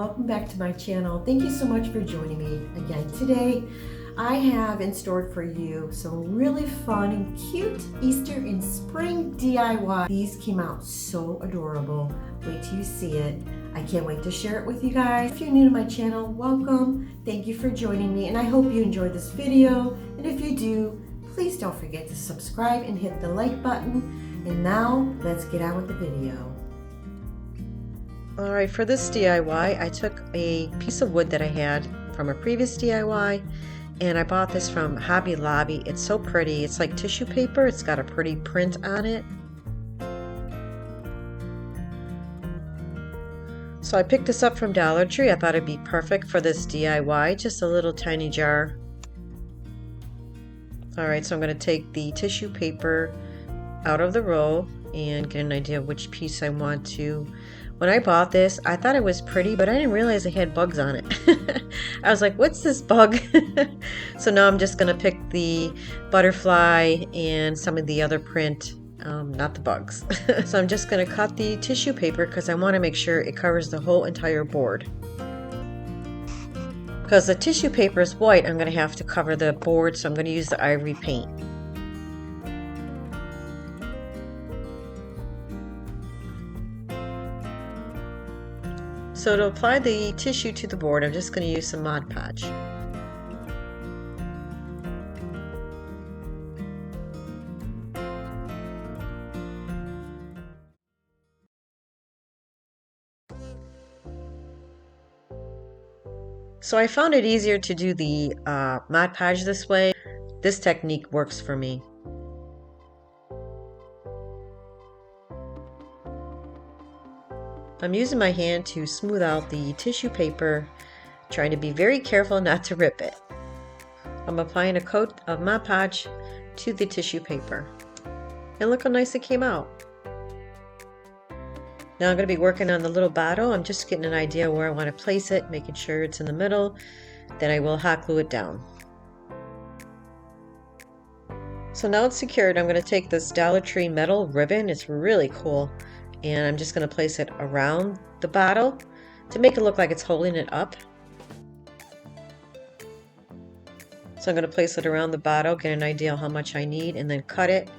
welcome back to my channel. Thank you so much for joining me again today. I have in store for you some really fun and cute Easter and spring DIY. These came out so adorable. Wait till you see it. I can't wait to share it with you guys. If you're new to my channel, welcome. Thank you for joining me, and I hope you enjoyed this video. And if you do, please don't forget to subscribe and hit the like button. And now let's get on with the video. Alright, for this DIY, I took a piece of wood that I had from a previous DIY, and I bought this from Hobby Lobby. It's so pretty. It's like tissue paper. It's got a pretty print on it. So I picked this up from Dollar Tree. I thought it'd be perfect for this DIY, just a little tiny jar. Alright, so I'm going to take the tissue paper out of the roll and get an idea of which piece I want to. When I bought this, I thought it was pretty, but I didn't realize it had bugs on it. I was like, what's this bug? So now I'm just going to pick the butterfly and some of the other print, not the bugs. So I'm just going to cut the tissue paper because I want to make sure it covers the whole entire board. Because the tissue paper is white, I'm going to have to cover the board, so I'm going to use the ivory paint. So to apply the tissue to the board, I'm just going to use some Mod Podge. So I found it easier to do the Mod Podge this way. This technique works for me. I'm using my hand to smooth out the tissue paper, trying to be very careful not to rip it. I'm applying a coat of Mod Podge to the tissue paper. And look how nice it came out. Now I'm going to be working on the little bottle. I'm just getting an idea where I want to place it, making sure it's in the middle. Then I will hot glue it down. So now it's secured. I'm going to take this Dollar Tree metal ribbon. It's really cool. And I'm just going to place it around the bottle to make it look like it's holding it up. So I'm going to place it around the bottle, get an idea how much I need, and then cut it.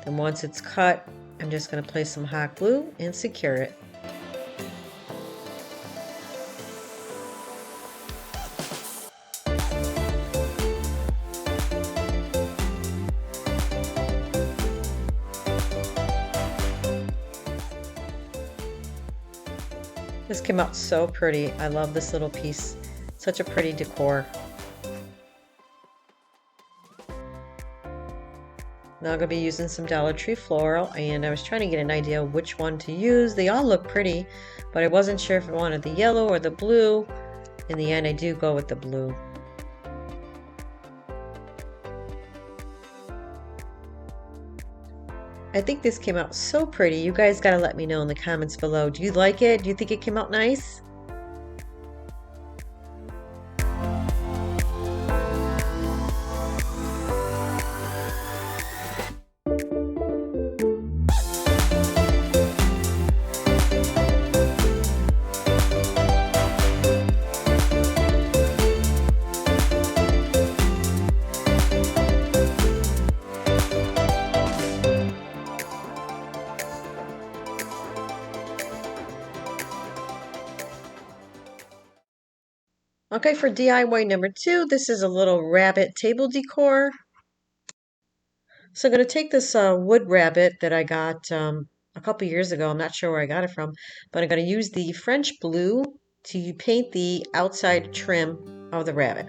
Then once it's cut, I'm just going to place some hot glue and secure it. This came out so pretty. I love this little piece. Such a pretty decor. Now I'm going to be using some Dollar Tree floral, and I was trying to get an idea of which one to use. They all look pretty, but I wasn't sure if I wanted the yellow or the blue. In the end, I do go with the blue. I think this came out so pretty. You guys gotta let me know in the comments below. Do you like it? Do you think it came out nice? Okay, for DIY number 2, this is a little rabbit table decor. So I'm going to take this wood rabbit that I got a couple years ago. I'm not sure where I got it from, but I'm going to use the French blue to paint the outside trim of the rabbit.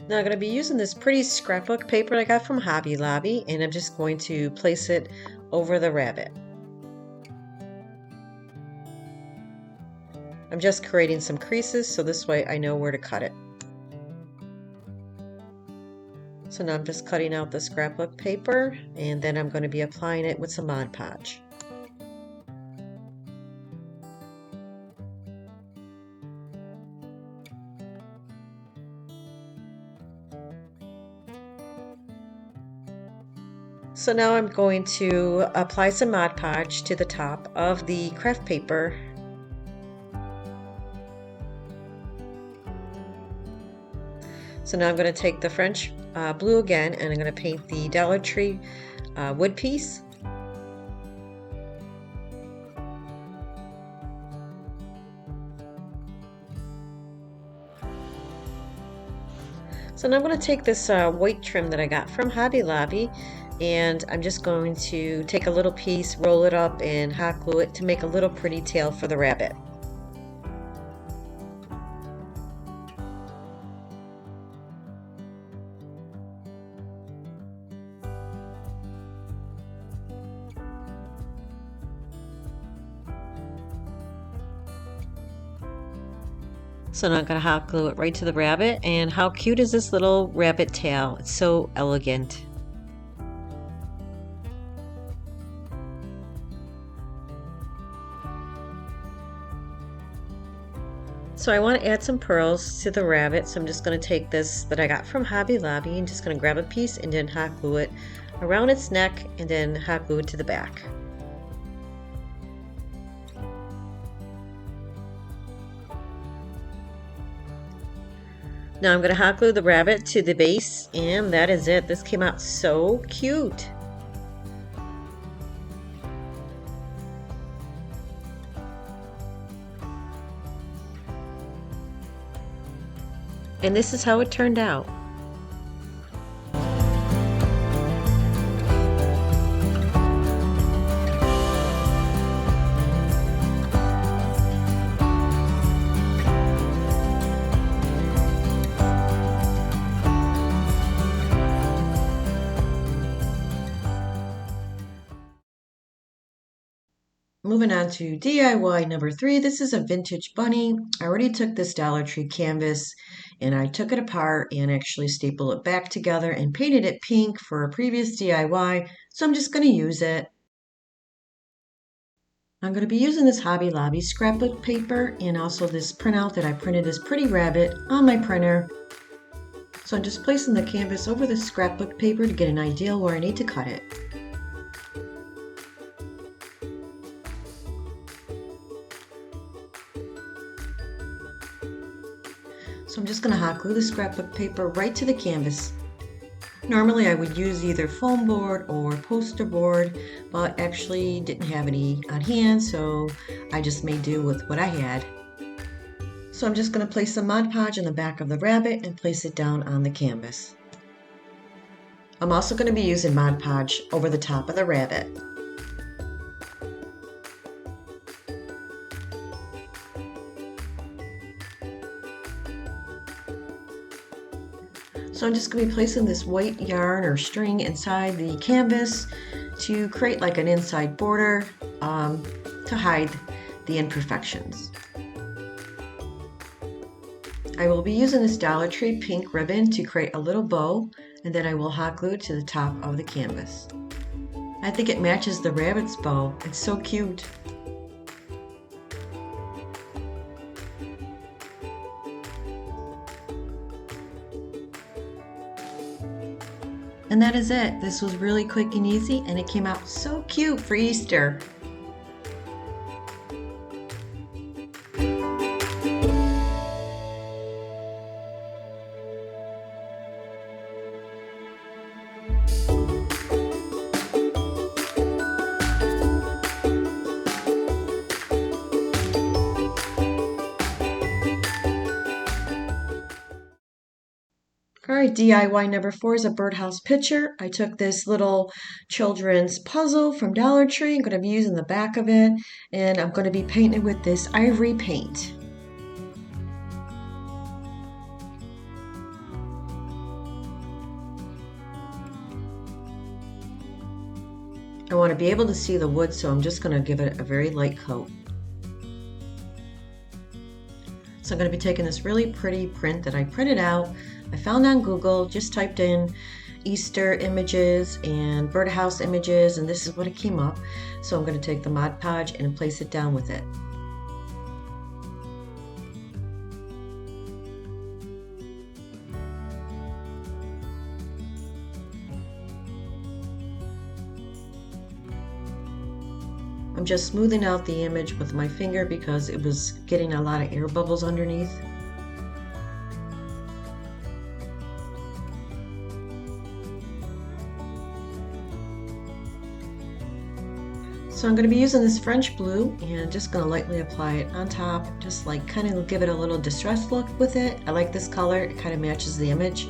Now I'm going to be using this pretty scrapbook paper I got from Hobby Lobby, and I'm just going to place it over the rabbit. I'm just creating some creases so this way I know where to cut it. So now I'm just cutting out the scrapbook paper, and then I'm going to be applying it with some Mod Podge. So now I'm going to apply some Mod Podge to the top of the craft paper. So now I'm going to take the French blue again, and I'm going to paint the Dollar Tree wood piece. So now I'm going to take this white trim that I got from Hobby Lobby, and I'm just going to take a little piece, roll it up, and hot glue it to make a little pretty tail for the rabbit. So now I'm going to hot glue it right to the rabbit, and how cute is this little rabbit tail? It's so elegant. So I want to add some pearls to the rabbit, so I'm just going to take this that I got from Hobby Lobby and just going to grab a piece and then hot glue it around its neck and then hot glue it to the back. Now I'm going to hot glue the rabbit to the base, and that is it. This came out so cute. And this is how it turned out. Moving on to DIY number 3. This is a vintage bunny. I already took this Dollar Tree canvas and I took it apart and actually stapled it back together and painted it pink for a previous DIY. So I'm just going to use it. I'm going to be using this Hobby Lobby scrapbook paper and also this printout that I printed this pretty rabbit on my printer. So I'm just placing the canvas over the scrapbook paper to get an idea where I need to cut it. So I'm just going to hot glue the scrapbook paper right to the canvas. Normally I would use either foam board or poster board, but actually didn't have any on hand, so I just made do with what I had. So I'm just going to place some Mod Podge in the back of the rabbit and place it down on the canvas. I'm also going to be using Mod Podge over the top of the rabbit. So I'm just going to be placing this white yarn or string inside the canvas to create like an inside border to hide the imperfections. I will be using this Dollar Tree pink ribbon to create a little bow, and then I will hot glue it to the top of the canvas. I think it matches the rabbit's bow. It's so cute. And that is it. This was really quick and easy, and it came out so cute for Easter. Alright, DIY number 4 is a birdhouse picture. I took this little children's puzzle from Dollar Tree. I'm going to be using the back of it, and I'm going to be painting it with this ivory paint. I want to be able to see the wood, so I'm just going to give it a very light coat. So I'm going to be taking this really pretty print that I printed out. I found on Google, just typed in Easter images and birdhouse images, and this is what it came up. So I'm going to take the Mod Podge and place it down with it. I'm just smoothing out the image with my finger because it was getting a lot of air bubbles underneath. So I'm going to be using this French blue and just going to lightly apply it on top, just like kind of give it a little distressed look with it. I like this color, it kind of matches the image.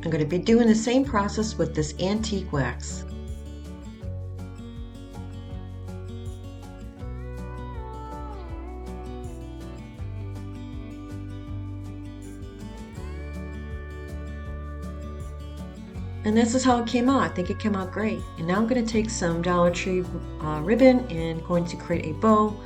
I'm going to be doing the same process with this antique wax. And this is how it came out. I think it came out great. And now I'm going to take some Dollar Tree ribbon and going to create a bow.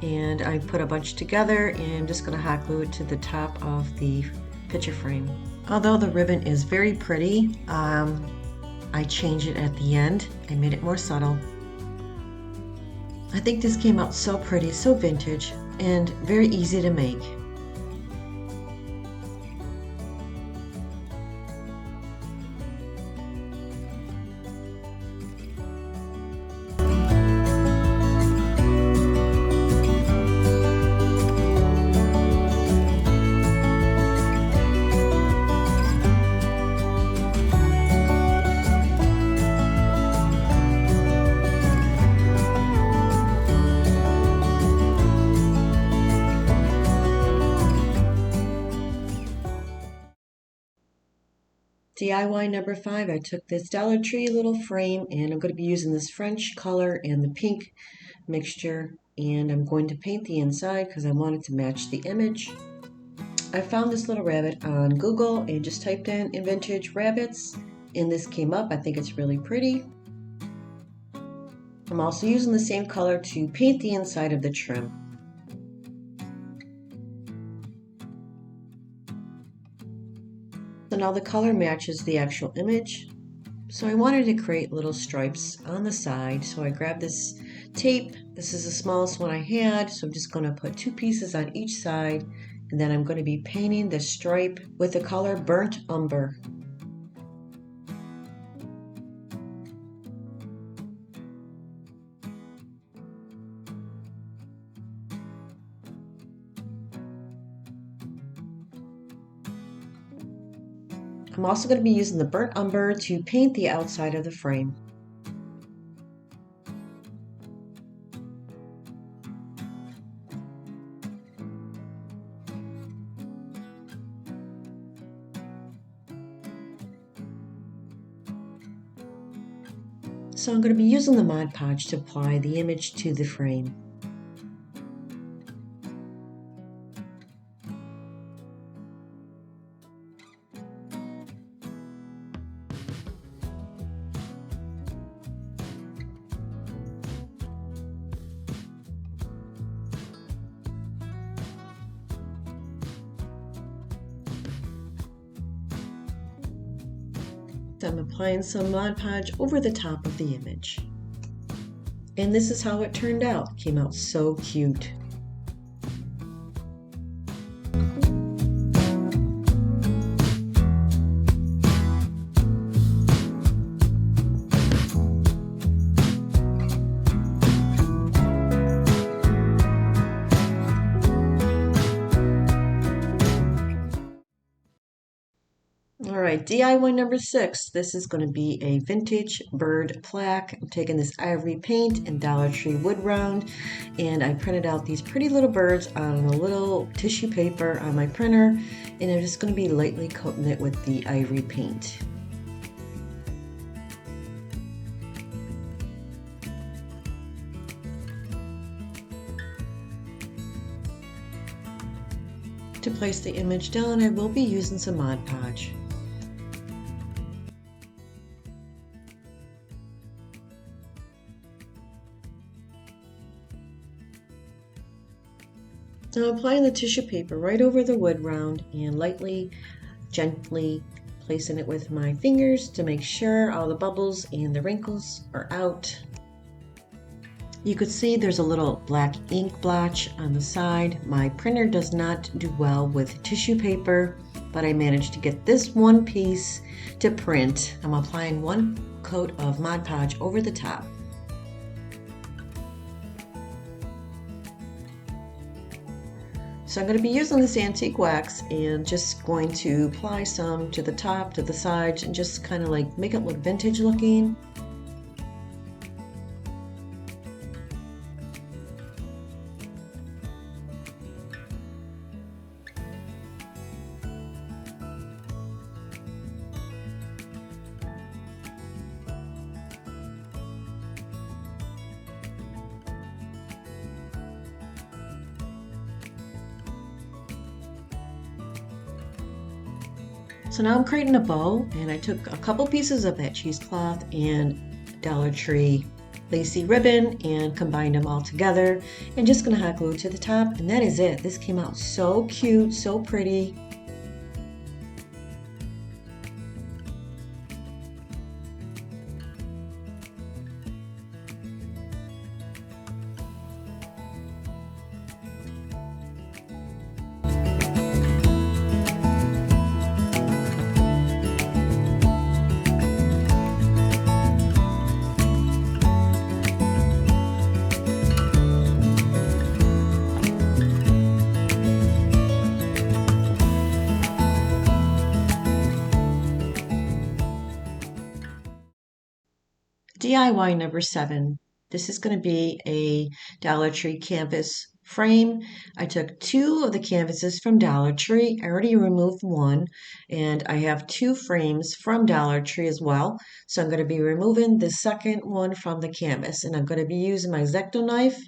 And I put a bunch together and I'm just going to hot glue it to the top of the picture frame. Although the ribbon is very pretty, I changed it at the end. I made it more subtle. I think this came out so pretty, so vintage, and very easy to make. DIY number 5, I took this Dollar Tree little frame and I'm going to be using this French color and the pink mixture, and I'm going to paint the inside because I want it to match the image. I found this little rabbit on Google and just typed in vintage rabbits and this came up. I think it's really pretty. I'm also using the same color to paint the inside of the trim. So now the color matches the actual image. So I wanted to create little stripes on the side. So I grabbed this tape. This is the smallest one I had. So I'm just going to put 2 pieces on each side. And then I'm going to be painting the stripe with the color Burnt Umber. I'm also going to be using the Burnt Umber to paint the outside of the frame. So I'm going to be using the Mod Podge to apply the image to the frame. I'm applying some Mod Podge over the top of the image. And this is how it turned out. It came out so cute. Alright, DIY number 6. This is going to be a vintage bird plaque. I'm taking this ivory paint and Dollar Tree wood round, and I printed out these pretty little birds on a little tissue paper on my printer, and I'm just going to be lightly coating it with the ivory paint. To place the image down, I will be using some Mod Podge. Now I'm applying the tissue paper right over the wood round and lightly, gently placing it with my fingers to make sure all the bubbles and the wrinkles are out. You could see there's a little black ink blotch on the side. My printer does not do well with tissue paper, but I managed to get this one piece to print. I'm applying one coat of Mod Podge over the top. So I'm going to be using this antique wax and just going to apply some to the top, to the sides, and just kind of like make it look vintage looking. So now I'm creating a bow, and I took a couple pieces of that cheesecloth and Dollar Tree lacy ribbon and combined them all together and just gonna hot glue it to the top, and that is it. This came out so cute, so pretty. DIY number 7. This is going to be a Dollar Tree canvas frame. I took 2 of the canvases from Dollar Tree. I already removed one, and I have 2 frames from Dollar Tree as well. So I'm going to be removing the second one from the canvas, and I'm going to be using my X-Acto knife.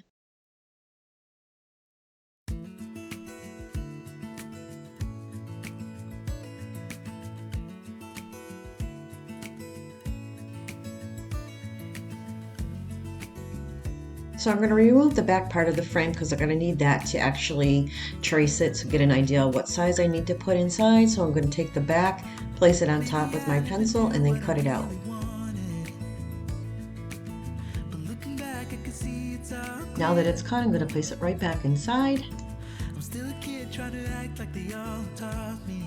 So I'm going to remove the back part of the frame because I'm going to need that to actually trace it, so get an idea of what size I need to put inside. So I'm going to take the back, place it on top with my pencil, and then cut it out. Now that it's cut, I'm going to place it right back inside.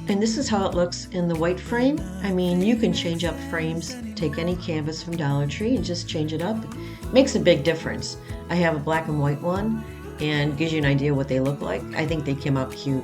And this is how it looks in the white frame. I mean, you can change up frames, take any canvas from Dollar Tree and just change it up. It makes a big difference. I have a black and white one and gives you an idea what they look like. I think they came out cute.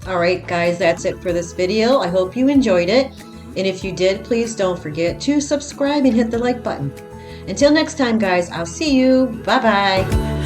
Alright guys, that's it for this video. I hope you enjoyed it. And if you did, please don't forget to subscribe and hit the like button. Until next time guys, I'll see you. Bye bye.